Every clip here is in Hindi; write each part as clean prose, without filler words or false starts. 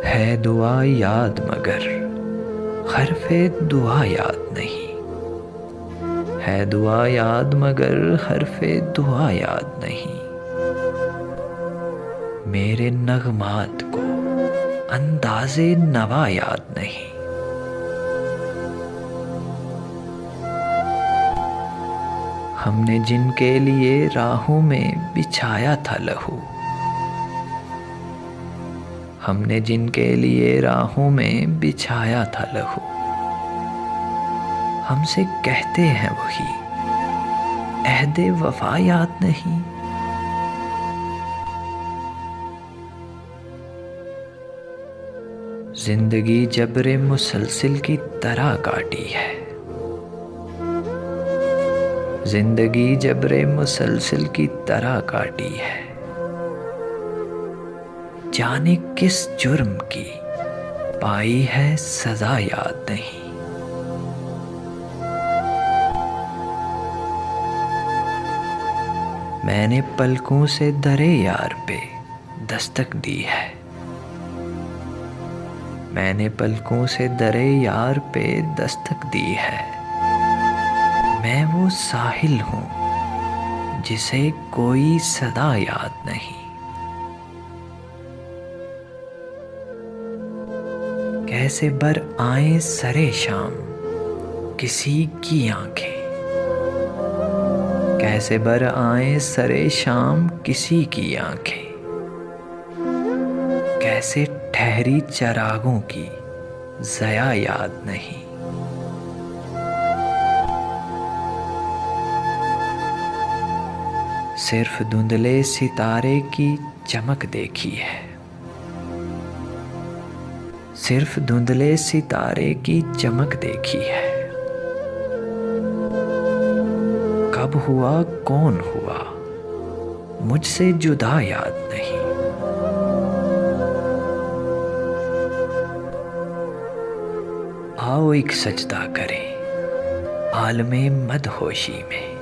है दुआ याद मगर हरफ़े दुआ याद नहीं। है दुआ याद मगर हरफ़े दुआ याद नहीं। मेरे नगमात को अंदाज़े नवा याद नहीं। हमने जिनके लिए राहों में बिछाया था लहू, हमने जिनके लिए राहों में बिछाया था लहू, हमसे कहते हैं वही अहदे वफा याद नहीं। जिंदगी जबरे मुसलसिल की तरह काटी है। जिंदगी जबरे मुसलसिल की तरह काटी है। जाने किस जुर्म की पाई है सजा याद नहीं। मैंने पलकों से दरे यार पे दस्तक दी है। मैंने पलकों से दरे यार पे दस्तक दी है। मैं वो साहिल हूँ जिसे कोई सदा याद नहीं। कैसे बर आए सरे शाम किसी की आंखें। कैसे बर आए सरे शाम किसी की आंखें। कैसे ठहरी चरागों की ज़या याद नहीं। सिर्फ धुंधले सितारे की चमक देखी है। सिर्फ धुंधले सितारे की चमक देखी है। कब हुआ कौन हुआ मुझसे जुदा याद नहीं। आओ एक सजदा करें आलमे मदहोशी में।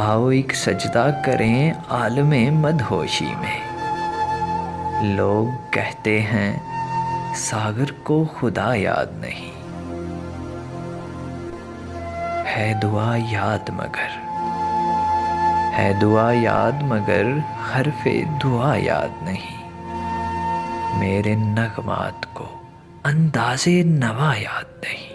आओ एक सजदा करें आलमे मदहोशी में। लोग कहते हैं सागर को खुदा याद नहीं। है दुआ याद मगर, है दुआ याद मगर हरफ़े दुआ याद नहीं। मेरे नगमात को अंदाज़े नवा याद नहीं।